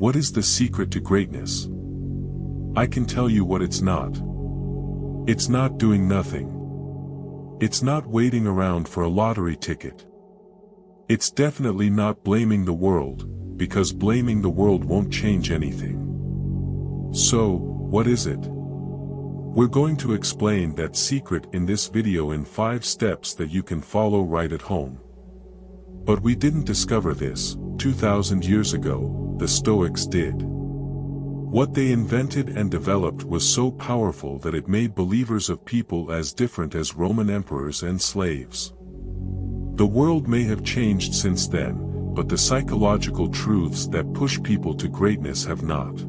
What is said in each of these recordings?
What is the secret to greatness? I can tell you what it's not. It's not doing nothing. It's not waiting around for a lottery ticket. It's definitely not blaming the world, because blaming the world won't change anything. So, what is it? We're going to explain that secret in this video in 5 steps that you can follow right at home. But we didn't discover this 2,000 years ago, the Stoics did. What they invented and developed was so powerful that it made believers of people as different as Roman emperors and slaves. The world may have changed since then, but the psychological truths that push people to greatness have not.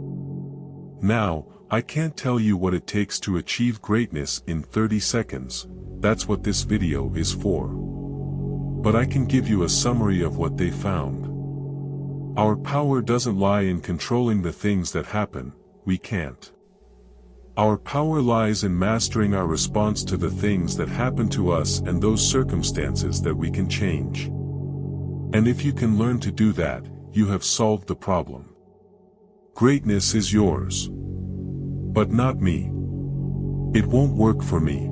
Now, I can't tell you what it takes to achieve greatness in 30 seconds, that's what this video is for. But I can give you a summary of what they found. Our power doesn't lie in controlling the things that happen, we can't. Our power lies in mastering our response to the things that happen to us and those circumstances that we can change. And if you can learn to do that, you have solved the problem. Greatness is yours. But not me. It won't work for me.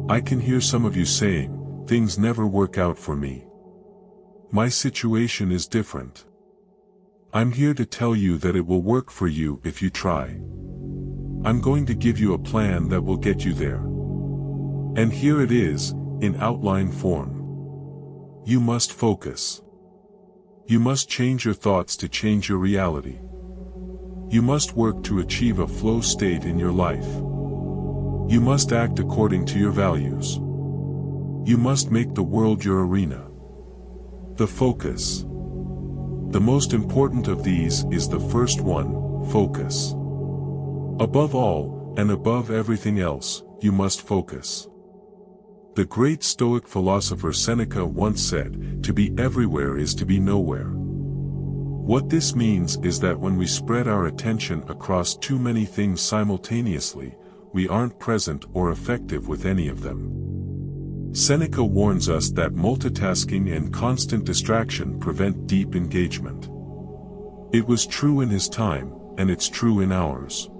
I can hear some of you saying, things never work out for me. My situation is different. I'm here to tell you that it will work for you if you try. I'm going to give you a plan that will get you there. And here it is, in outline form. You must focus. You must change your thoughts to change your reality. You must work to achieve a flow state in your life. You must act according to your values. You must make the world your arena. The focus. The most important of these is the first one, focus. Above all, and above everything else, you must focus. The great Stoic philosopher Seneca once said, "To be everywhere is to be nowhere." What this means is that when we spread our attention across too many things simultaneously, we aren't present or effective with any of them. Seneca warns us that multitasking and constant distraction prevent deep engagement. It was true in his time, and it's true in ours.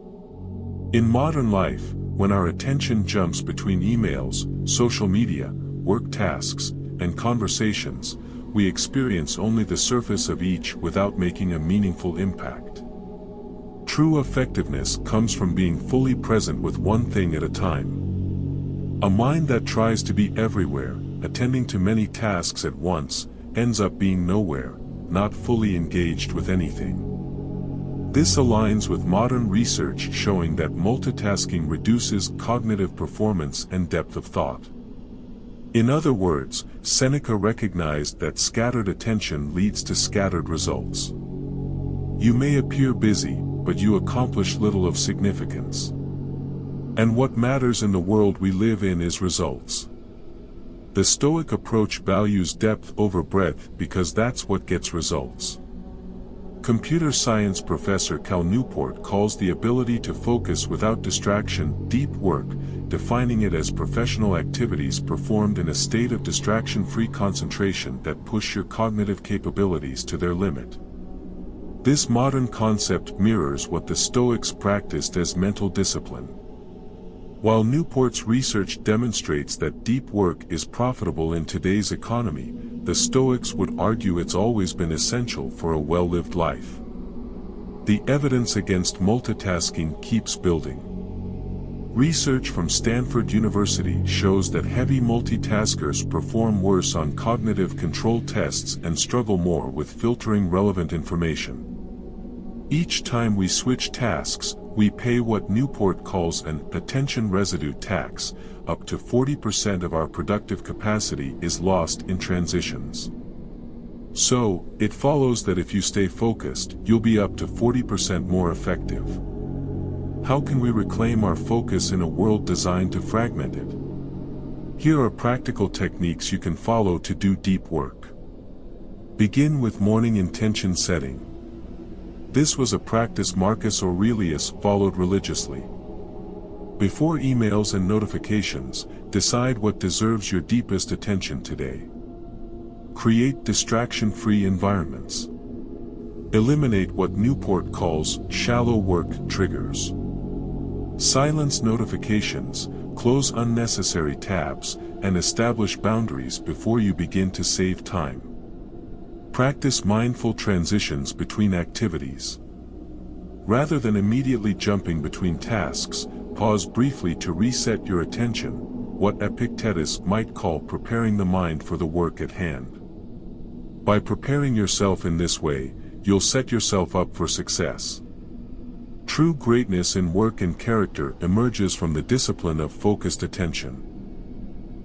In modern life, when our attention jumps between emails, social media, work tasks, and conversations, we experience only the surface of each without making a meaningful impact. True effectiveness comes from being fully present with one thing at a time. A mind that tries to be everywhere, attending to many tasks at once, ends up being nowhere, not fully engaged with anything. This aligns with modern research showing that multitasking reduces cognitive performance and depth of thought. In other words, Seneca recognized that scattered attention leads to scattered results. You may appear busy, but you accomplish little of significance. And what matters in the world we live in is results. The Stoic approach values depth over breadth because that's what gets results. Computer science professor Cal Newport calls the ability to focus without distraction deep work, defining it as professional activities performed in a state of distraction-free concentration that push your cognitive capabilities to their limit. This modern concept mirrors what the Stoics practiced as mental discipline. While Newport's research demonstrates that deep work is profitable in today's economy, the Stoics would argue it's always been essential for a well-lived life. The evidence against multitasking keeps building. Research from Stanford University shows that heavy multitaskers perform worse on cognitive control tests and struggle more with filtering relevant information. Each time we switch tasks, we pay what Newport calls an attention residue tax. Up to 40% of our productive capacity is lost in transitions. So, it follows that if you stay focused, you'll be up to 40% more effective. How can we reclaim our focus in a world designed to fragment it? Here are practical techniques you can follow to do deep work. Begin with morning intention setting. This was a practice Marcus Aurelius followed religiously. Before emails and notifications, decide what deserves your deepest attention today. Create distraction-free environments. Eliminate what Newport calls shallow work triggers. Silence notifications, close unnecessary tabs, and establish boundaries before you begin to save time. Practice mindful transitions between activities. Rather than immediately jumping between tasks, pause briefly to reset your attention, what Epictetus might call preparing the mind for the work at hand. By preparing yourself in this way, you'll set yourself up for success. True greatness in work and character emerges from the discipline of focused attention.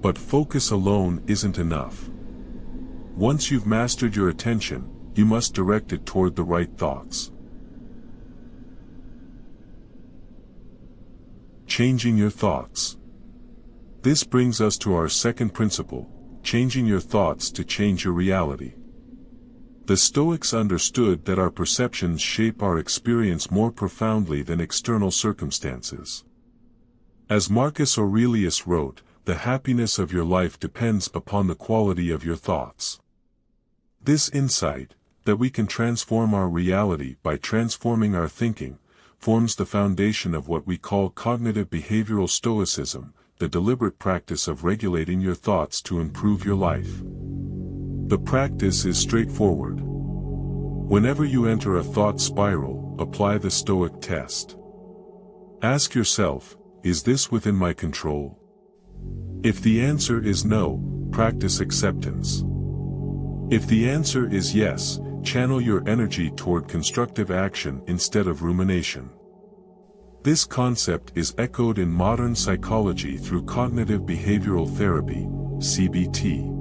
But focus alone isn't enough. Once you've mastered your attention, you must direct it toward the right thoughts. Changing your thoughts. This brings us to our second principle, changing your thoughts to change your reality. The Stoics understood that our perceptions shape our experience more profoundly than external circumstances. As Marcus Aurelius wrote, the happiness of your life depends upon the quality of your thoughts. This insight, that we can transform our reality by transforming our thinking, forms the foundation of what we call cognitive behavioral stoicism, the deliberate practice of regulating your thoughts to improve your life. The practice is straightforward. Whenever you enter a thought spiral, apply the Stoic test. Ask yourself, is this within my control? If the answer is no, practice acceptance. If the answer is yes, channel your energy toward constructive action instead of rumination. This concept is echoed in modern psychology through cognitive behavioral therapy, CBT.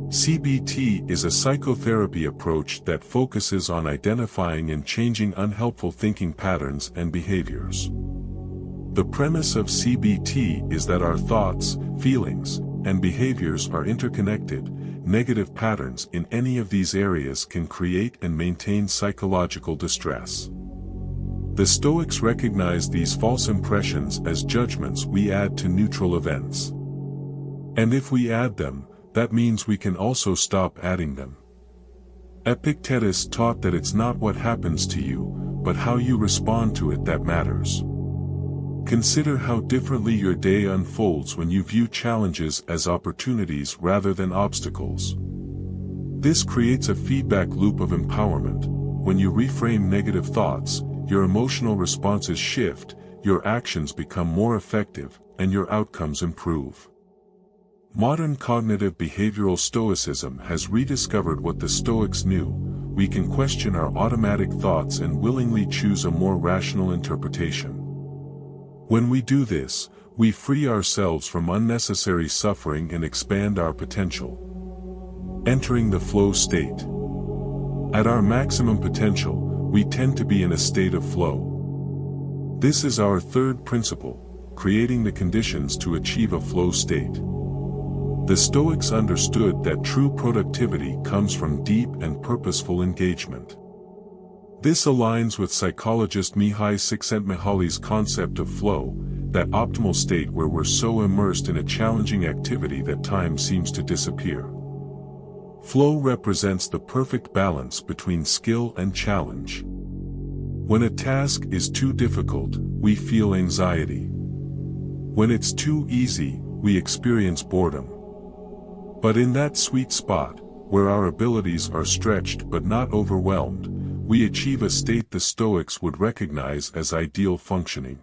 CBT is a psychotherapy approach that focuses on identifying and changing unhelpful thinking patterns and behaviors. The premise of CBT is that our thoughts, feelings, and behaviors are interconnected. Negative patterns in any of these areas can create and maintain psychological distress. The Stoics recognize these false impressions as judgments we add to neutral events. And if we add them, that means we can also stop adding them. Epictetus taught that it's not what happens to you, but how you respond to it that matters. Consider how differently your day unfolds when you view challenges as opportunities rather than obstacles. This creates a feedback loop of empowerment. When you reframe negative thoughts, your emotional responses shift, your actions become more effective, and your outcomes improve. Modern cognitive behavioral stoicism has rediscovered what the Stoics knew: we can question our automatic thoughts and willingly choose a more rational interpretation. When we do this, we free ourselves from unnecessary suffering and expand our potential. Entering the flow state. At our maximum potential, we tend to be in a state of flow. This is our third principle, creating the conditions to achieve a flow state. The Stoics understood that true productivity comes from deep and purposeful engagement. This aligns with psychologist Mihai Csikszentmihalyi's concept of flow, that optimal state where we're so immersed in a challenging activity that time seems to disappear. Flow represents the perfect balance between skill and challenge. When a task is too difficult, we feel anxiety. When it's too easy, we experience boredom. But in that sweet spot, where our abilities are stretched but not overwhelmed, we achieve a state the Stoics would recognize as ideal functioning.